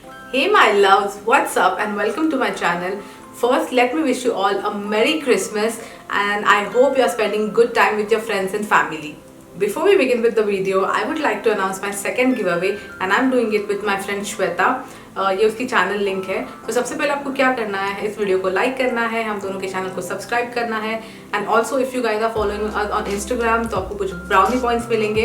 Hey my loves, what's up and welcome to my channel. First, let me wish you all a Merry Christmas and I hope you are spending good time with your friends and family. Before we begin with the video, I would like to announce my second giveaway and I'm doing it with my friend Shweta. ये उसकी channel link है। तो सबसे पहले आपको क्या करना है, इस वीडियो को लाइक करना है, हम दोनों के चैनल को सब्सक्राइब करना है and also if you guys are following on Instagram तो आपको कुछ ब्राउनी पॉइंट्स मिलेंगे।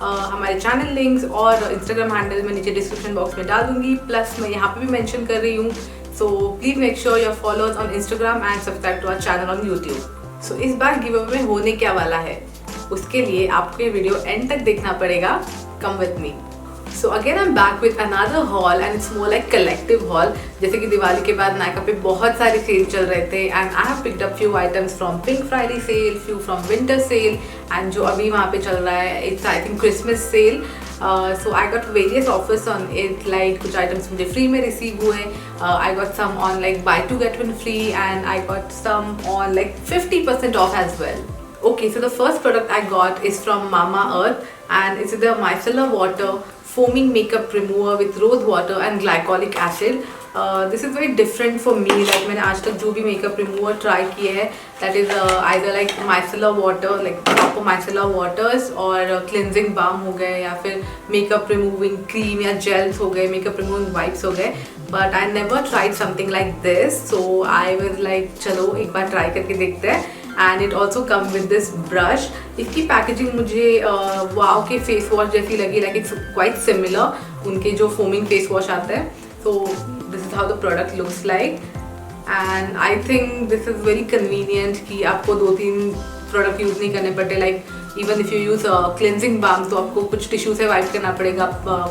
हमारे चैनल लिंक्स और इंस्टाग्राम हैंडल मैं नीचे डिस्क्रिप्शन बॉक्स में डाल दूंगी, प्लस मैं यहाँ पे भी मेंशन कर रही हूँ। So please make sure your followers on Instagram and subscribe to our channel on YouTube. So इस बार गिव अवे में होने क्या वाला है, उसके लिए आपको ये वीडियो एंड तक देखना पड़ेगा। Come with me. So again I am back with another hall and it's more like collective hall. जैसे कि दिवाली के बाद नायका पे बहुत सारे सेल चल रहे थे and I have picked up few items from pink Friday sale, few from winter sale and जो अभी वहाँ पे चल रहा है it's I think Christmas sale. So I got various offers on it, like कुछ आइटम्स मुझे फ्री में रिसीव हुए। I got some on like buy two get one free and I got some on like 50% off as well. Okay, so the first product I got is from Mamaearth and it's the micellar water foaming makeup remover with rose water and glycolic acid. This is very different for me. Like मैंने आज तक जो भी makeup remover try किए हैं, that is either like micellar water, like proper micellar waters और cleansing balm हो गए या फिर makeup removing cream या gels हो गए, makeup removing wipes हो गए. But I never tried something like this, so I was like चलो एक बार try करके देखते हैं. And it also come with this brush. इसकी पैकेजिंग मुझे वाव के फेस वॉश जैसी लगी, लाइक इट्स क्वाइट सिमिलर उनके जो फोमिंग फेस वॉश आता है. So this is how the product looks like and I think this is very convenient कि आपको 2-3 प्रोडक्ट यूज़ नहीं करने पड़ते. Like even if you use cleansing balm तो आपको कुछ टिश्यू से वाइप करना पड़ेगा,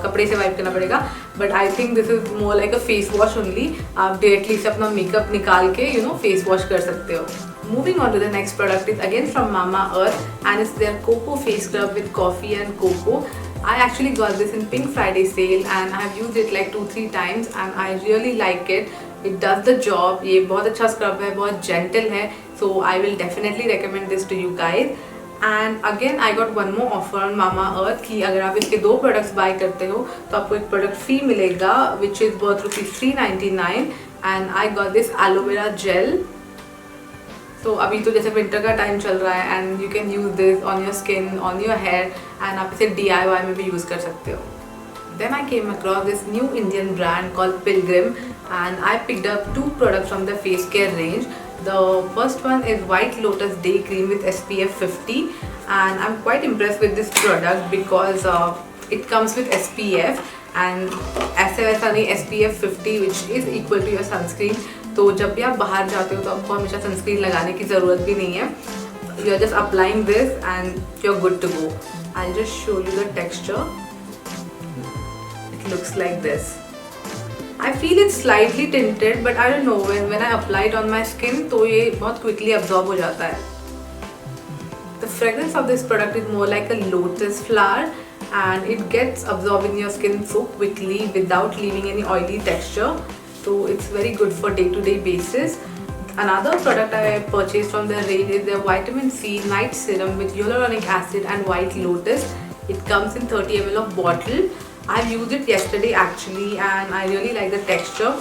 कपड़े से वाइप करना पड़ेगा. But I think this is more like a face wash only. आप डायरेक्टली से अपना मेकअप निकाल के फेस वॉश कर सकते हो. Moving on to the next product is again from Mamaearth and it's their Cocoa face scrub with coffee and cocoa. I actually got this in Pink Friday sale and I have used it like 2-3 times and I really like it. It does the job. ये बहुत अच्छा scrub है, बहुत gentle है. So I will definitely recommend this to you guys. And again I got one more offer on Mamaearth कि अगर आप इसके 2 products buy करते हो तो आपको एक product free मिलेगा which is worth ₹399 and I got this aloe vera gel. तो अभी तो जैसे विंटर का टाइम चल रहा है and you can use this on your skin, on your hair and आप इसे DIY में भी यूज़ कर सकते हो. Then I came across this new Indian brand called Pilgrim and I picked up 2 products from the face care range. The first one is White Lotus Day Cream with SPF 50 and I'm quite impressed with this product because it comes with SPF and ऐसे वैसा नहीं, SPF 50 which is equal to your sunscreen. तो जब भी आप बाहर जाते हो तो आपको हमेशा सनस्क्रीन लगाने की ज़रूरत भी नहीं है. You are just applying this and you are good to go. I just show you the texture. It looks like this. I feel it's slightly tinted but I don't know when I apply it on my skin तो ये बहुत quickly absorb हो जाता है. The fragrance of this product is more like a lotus flower and it gets absorbed in your skin so quickly without leaving any oily texture. So it's very good for day-to-day basis. Another product I purchased from the range is their vitamin C night serum with hyaluronic acid and white lotus. It comes in 30 ml of bottle. I've used it yesterday actually and I really like the texture.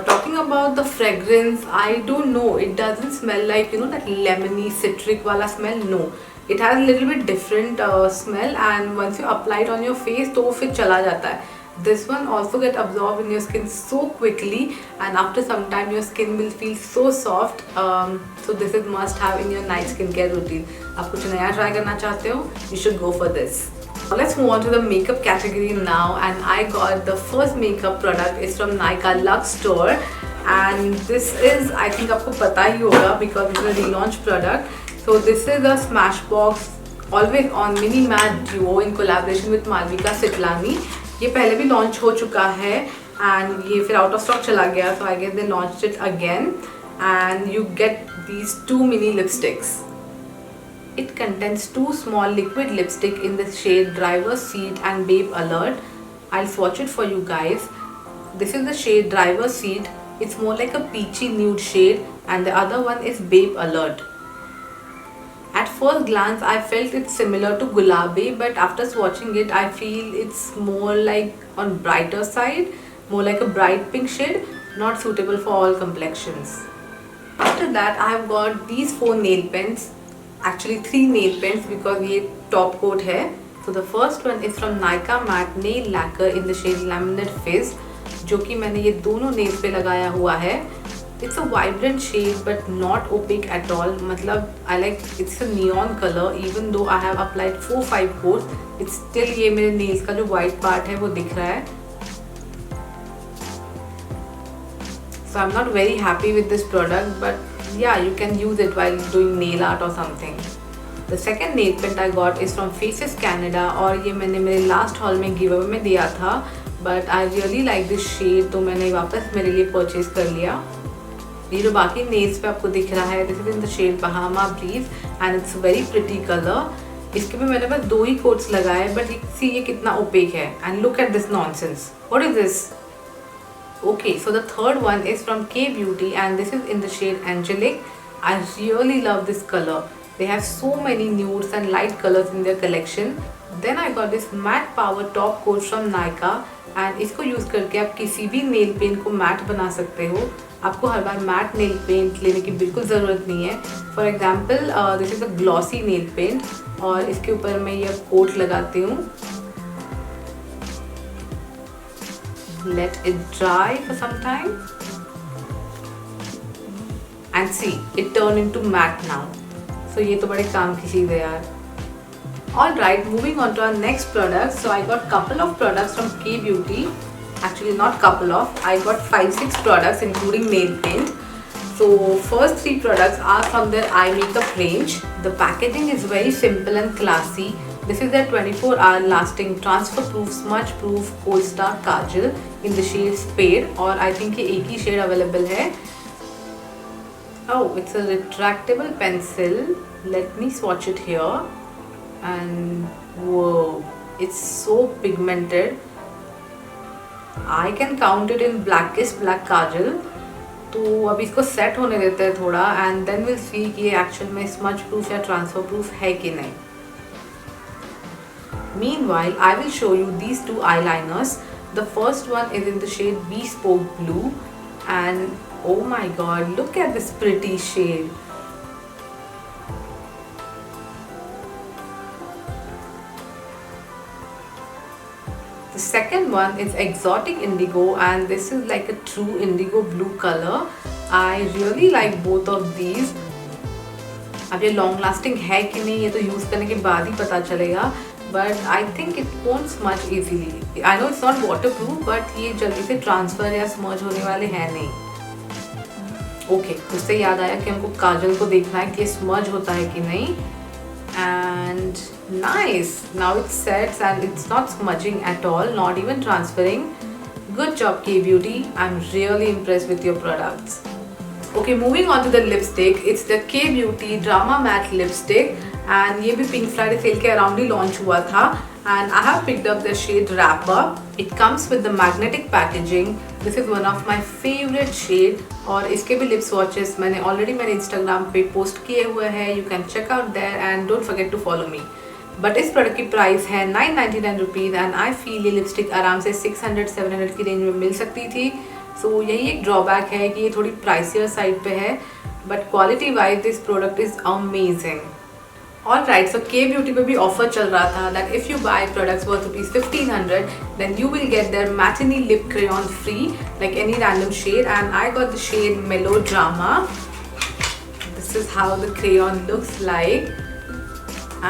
Talking about the fragrance, I don't know, it doesn't smell like that lemony citric wala smell. No, it has a little bit different smell and once you apply it on your face तो वो फिर चला जाता है. This one also get absorbed in your skin so quickly and after some time your skin will feel so soft. So this is must have in your night skincare routine. आप कुछ नया try करना चाहते हो, you should go for this. Let's move on to the makeup category now and I got the first makeup product is from Nykaa Luxe Store and this is I think आपको पता ही होगा because it's a relaunch product. So this is a Smashbox Always On Mini Matte Duo in collaboration with Malvika Sitlani. ये पहले भी launch हो चुका है and ये फिर आउट ऑफ स्टॉक चला गया so I guess they launched it again and you get these 2 mini lipsticks. It contains 2 small liquid lipstick in the shade Driver's Seat and Babe Alert. I'll swatch it for you guys. This is the shade Driver's Seat. It's more like a peachy nude shade and the other one is Babe Alert. At first glance I felt it's similar to Gulabi but after swatching it I feel it's more like on brighter side. more like a bright pink shade, not suitable for all complexions. After that I have got these 4 nail pens, actually 3 nail pens because ये top coat है. So the first one is from Nykaa Matte Nail Lacquer in the shade Laminate Fizz, जो कि मैंने ये दोनों nails पे लगाया हुआ है. It's a vibrant shade but not opaque at all. मतलब I like it's a neon color. Even though I have applied 4-5 coats, it's still ये मेरे nails का जो white part है वो दिख रहा है. So I'm not very happy with this product, but yeah, you can use it while doing nail art or something. The second nail paint I got is from Faces Canada और ये मैंने मेरे last haul में giveaway में दिया था, but I really like this shade तो मैंने वापस मेरे लिए purchase कर लिया. ये जो बाकी nails पे आपको दिख रहा है, this is in the shade Bahama Breeze and it's a very pretty color. इसके पे मैंने बस 2 ही coats लगाए, but see ये कितना opaque है. And look at this nonsense. What is this? Okay, so the third one is from K Beauty and this is in the shade Angelic. I really love this color. They have so many nudes and light colors in their collection. Then I got this matte power top coat from Nykaa and इसको use करके आप किसी भी nail paint को mat बना सकते हो. आपको हर बार मैट नेल पेंट लेने की बिल्कुल ज़रूरत नहीं है. For example this is a glossy nail paint और इसके ऊपर मैं यह कोट लगाती हूँ. Let it dry for some time and see it turned into matte now. So ये तो बड़े काम की चीज़ है यार. Alright, moving on to our next product. So I got couple of products from K Beauty. Actually not couple of, I got 5-6 products including nail paint. So first 3 products are from their eye makeup range. The packaging is very simple and classy. This is their 24-hour lasting transfer proof smudge proof cold star kajal in the shade Spade और I think ये एक ही shade available है. Oh, it's a retractable pencil. Let me swatch it here. And whoa, it's so pigmented. I can count it in blackest black kajal. तो अब इसको set होने देते हैं थोड़ा and then we'll see कि ये एक्चुअल में smudge proof या transfer proof है कि नहीं. Meanwhile, I will show you these 2 eyeliners. The first one is in the shade Bespoke Blue and oh my god, look at this pretty shade. The second one is Exotic Indigo and this is like a true indigo blue color. I really like both of these. अब ये long lasting है कि नहीं ये तो use करने के बाद ही पता चलेगा. But I think it won't smudge easily. I know it's not waterproof, but ये जल्दी से ट्रांसफर या स्मज होने वाले हैं नहीं. ओके, उससे याद आया कि हमको काजल को देखना है कि ये स्मज होता है कि नहीं. And nice. Now it sets and it's not smudging at all, not even transferring. Good job K Beauty. I'm really impressed with your products. Okay, moving on to the lipstick. It's the K Beauty Drama Matte Lipstick. And ये भी Pink Friday sale के around ही launch हुआ था. And I have picked up the shade Rapper. It comes with the magnetic packaging. This is one of my favorite shade. और इसके भी lip swatches मैंने already मेरे Instagram पे post किए हुए हैं. You can check out there and don't forget to follow me. But इस product की price है 999 rupees and I feel ये lipstick आराम से 600-700 की range में मिल सकती थी. So यही एक drawback है कि ये थोड़ी pricier side पे है. But quality wise this product is amazing. Alright, so K Beauty पे भी offer चल रहा था that if you buy products worth ₹1500 then you will get their matinee lip crayon free like any random shade and I got the shade Melodrama. This is how the crayon looks like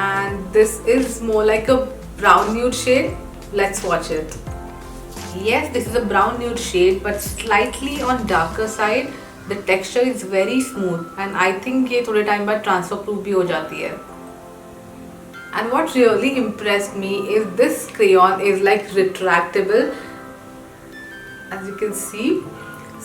and this is more like a brown nude shade. Let's watch it. Yes, this is a brown nude shade but slightly on darker side. The texture is very smooth and I think ये थोड़े time बाद transfer proof भी हो जाती है. And what really impressed me is this crayon is like retractable as you can see.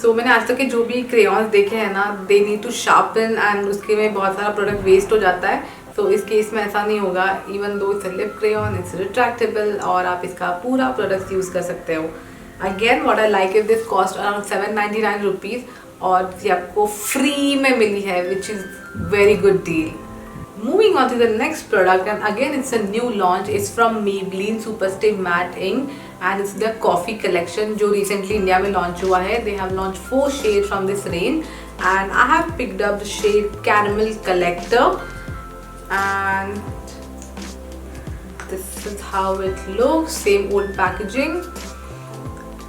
So मैंने आज तक के जो भी crayons देखे हैं ना they need to sharpen and उसके में बहुत सारा product waste हो जाता है. So इस केस में ऐसा नहीं होगा. Even though it's a lip crayon, it's retractable और आप इसका पूरा product use कर सकते हो. Again, what I like is this cost around 799 rupees और ये आपको free में मिली है which is very good deal. Moving on to the next product and again it's a new launch. It's from Maybelline Superstay Matte Ink and it's the coffee collection जो recently India में launch हुआ है. They have launched 4 shades from this range and I have picked up the shade Caramel Collector, and this is how it looks. Same old packaging,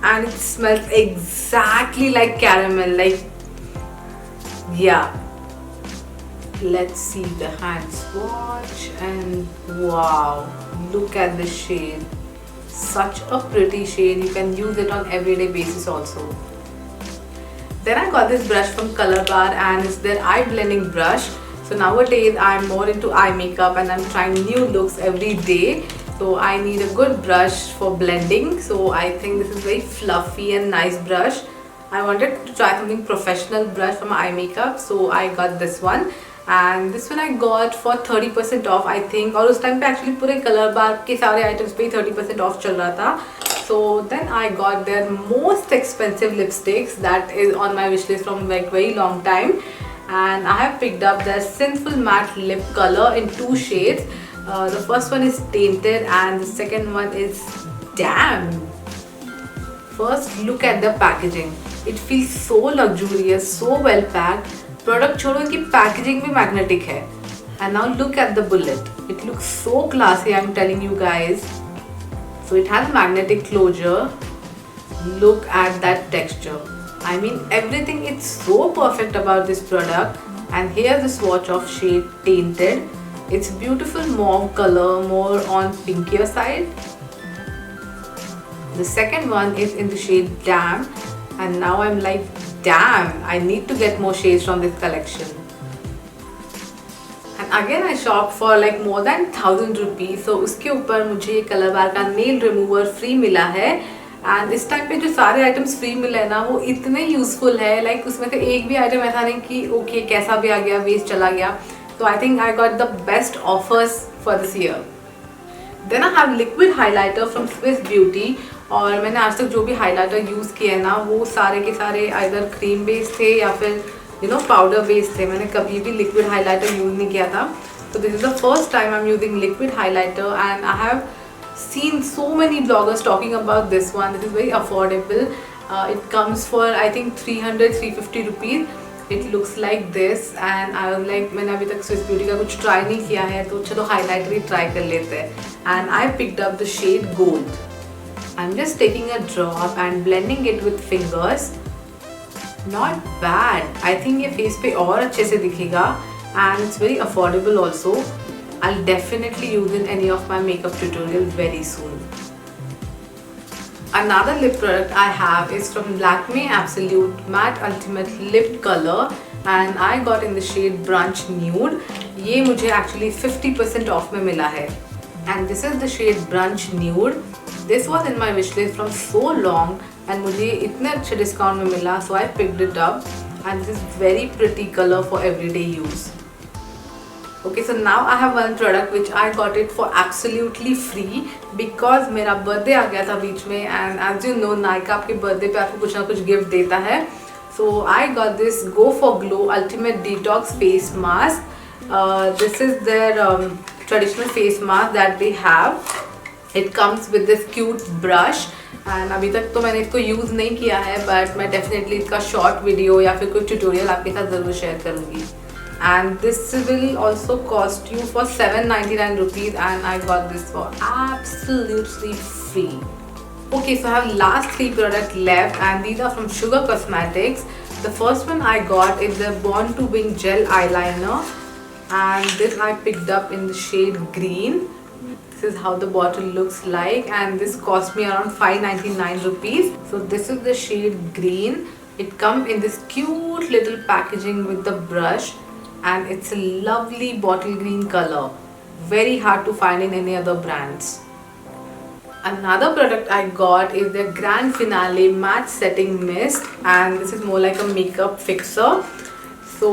and it smells exactly like caramel. Like, yeah. Let's see the hand swatch, and wow, look at the shade. Such a pretty shade. You can use it on everyday basis also. Then I got this brush from Color Bar, and it's their eye blending brush. So nowadays I'm more into eye makeup and I'm trying new looks every day. So I need a good brush for blending. So I think this is very fluffy and nice brush. I wanted to try something professional brush for my eye makeup, so I got this one. And this one I got for 30% off I think, और उस time पे actually पूरे Color Bar के सारे items पे 30% off चल रहा था. So then I got their most expensive lipsticks that is on my wish list from like very long time, and I have picked up their Sinful Matte Lip Color in 2 shades. The first one is Tainted and the second one is Damn. First look at the packaging. It feels so luxurious, so well packed. Product छोड़ो, इनकी packaging भी magnetic है. And now look at the bullet. It looks so classy, I am telling you guys. So it has magnetic closure. Look at that texture. I mean everything is so perfect about this product. And here's the swatch of shade Tainted. It's beautiful mauve color, more on pinkier side. The second one is in the shade Damn, and now I'm like, damn, I need to get more shades from this collection. And again I shopped for like more than 1000 rupees. So उसके ऊपर मुझे ये Color Bar का nail remover free मिला है. And इस time पे जो सारे items free मिले हैं ना, वो इतने useful है. Like उसमें से एक भी item ऐसा नहीं कि okay कैसा भी आ गया, waste चला गया. So I think I got the best offers for this year. Then I have liquid highlighter from Swiss Beauty. और मैंने आज तक जो भी हाइलाइटर यूज़ किए हैं ना, वो सारे के सारे आइदर क्रीम बेस्ड थे या फिर पाउडर बेस्ड थे. मैंने कभी भी लिक्विड हाइलाइटर यूज़ नहीं किया था. So this is the first time I'm using liquid highlighter, and I have seen so many bloggers talking about this one. It is very affordable. It comes for I think 300-350 rupees. It looks like this, and I was like, मैंने अभी तक Swiss Beauty का कुछ try नहीं किया है, तो चलो हाइलाइटर ही ट्राई कर लेते हैं. And I picked up the shade Gold. I'm just taking a drop and blending it with fingers. Not bad. I think ये face पे और अच्छे से दिखेगा, and it's very affordable also. I'll definitely use in any of my makeup tutorials very soon. Another lip product I have is from Lakme Absolute Matte Ultimate Lip Color, and I got in the shade Brunch Nude. ये मुझे actually 50% off में मिला है. And this is the shade Brunch Nude. This was in my wish list from so long, and मुझे इतने अच्छे discount में मिला, so I picked it up, and this is very pretty color for everyday use. Okay, so now I have one product which I got it for absolutely free because मेरा birthday आ गया था बीच में, and as you know Nykaa आपके birthday पे आपको कुछ ना कुछ गिफ्ट देता है. So I got this Go for Glow Ultimate Detox Face Mask. This is their traditional face mask that they have. It comes with this cute brush, and अभी तक तो मैंने इसको यूज़ नहीं किया है, but मैं definitely इसका short video या फिर कोई tutorial आपके साथ ज़रूर share करूँगी. And this will also cost you for 799 rupees, and I got this for absolutely free. Okay, so I have last 3 products left, and these are from Sugar Cosmetics. The first one I got is the Born to Wing Gel Eyeliner, and this I picked up in the shade Green. This is how the bottle looks like, and this cost me around 599 rupees. So this is the shade Green. It comes in this cute little packaging with the brush, and it's a lovely bottle green color. Very hard to find in any other brands. Another product I got is the Grand Finale Matte Setting Mist, and this is more like a makeup fixer. So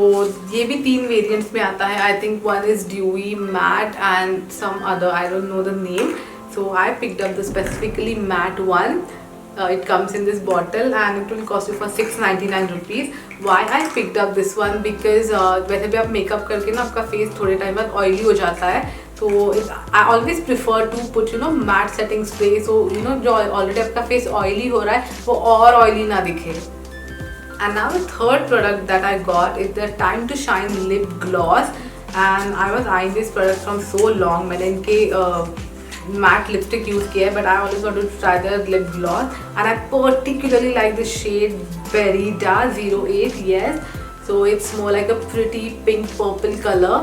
ये भी 3 variants में आता है. I think one is dewy, matte, and some other, I don't know the name. So I picked up the specifically matte one. It comes in this bottle and it will cost you for 699 rupees. Why I picked up this one? Because वैसे भी आप makeup करके ना आपका face थोड़े time बाद oily हो जाता है, तो I always prefer to put matte setting spray, so जो ऑलरेडी आपका फेस ऑयली हो रहा है वो और ऑयली ना दिखे. And now the third product that I got is the Time to Shine lip gloss, and I was eyeing this product from so long. मैंने इनके matte lipstick use किया है, but I always wanted to try their lip gloss, and I particularly like the shade Berida 08. Yes, so it's more like a pretty pink purple color,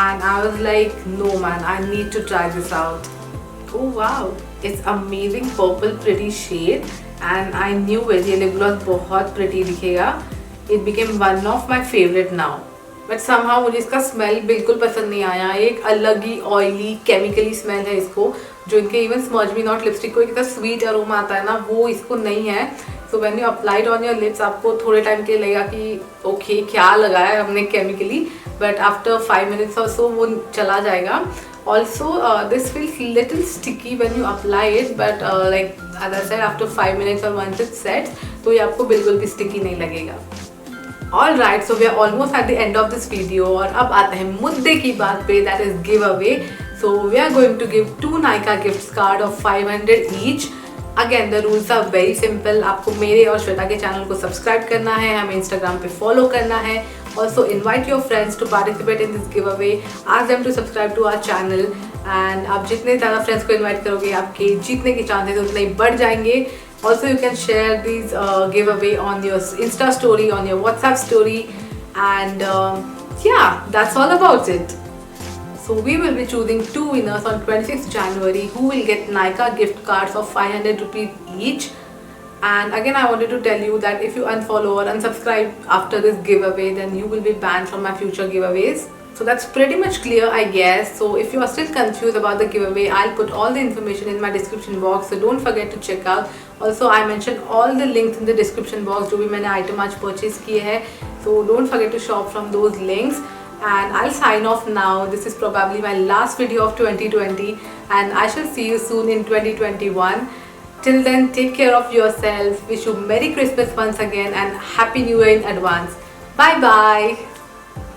and I was like, no man, I need to try this out. Oh wow, it's amazing purple pretty shade, and I knew ये lip gloss बहुत pretty दिखेगा. It became one of my favorite now. But somehow मुझे इसका smell बिल्कुल पसंद नहीं आया. एक अलग ही ऑयली केमिकली स्मेल है इसको, जो इनके even smudge me not lipstick को इतना स्वीट अरोमा आता है ना, वो इसको नहीं है. So when you applied on your lips आपको थोड़े टाइम के लिए लगेगा कि ओके क्या लगाया है हमने केमिकली, बट आफ्टर 5 minutes और सो वो चला जाएगा. Also, this feels little sticky when you apply it, but like as I said, after 5 minutes or once it sets, तो ये आपको बिल्कुल भी sticky नहीं लगेगा. Alright, so we are almost at the end of this video और अब आते हैं मुद्दे की बात पे, that is giveaway. So we are going to give 2 Nykaa gift card of 500 each. Again, the rules are very simple. आपको मेरे और श्वेता के चैनल को सब्सक्राइब करना है, हमें इंस्टाग्राम पे फॉलो करना है. Also invite your friends to participate in this giveaway. Ask them to subscribe to our channel. And आप जितने ज़्यादा फ्रेंड्स को इन्वाइट करोगे आपके जीतने के चांसेस उतने ही बढ़ जाएंगे. Also you can share these giveaway on your Insta story, on your WhatsApp story, and yeah, that's all about it. So we will be choosing 2 winners on 26th January who will get Nykaa gift cards of 500 rupees each. And again, I wanted to tell you that if you unfollow or unsubscribe after this giveaway, then you will be banned from my future giveaways. So that's pretty much clear, I guess. So if you are still confused about the giveaway, I'll put all the information in my description box, so don't forget to check out. Also, I mentioned all the links in the description box जो भी मैंने item आज purchase किए हैं, so don't forget to shop from those links. And I'll sign off now. This is probably my last video of 2020, and I shall see you soon in 2021. Till then, take care of yourself. Wish you Merry Christmas once again and Happy New Year in advance. Bye bye.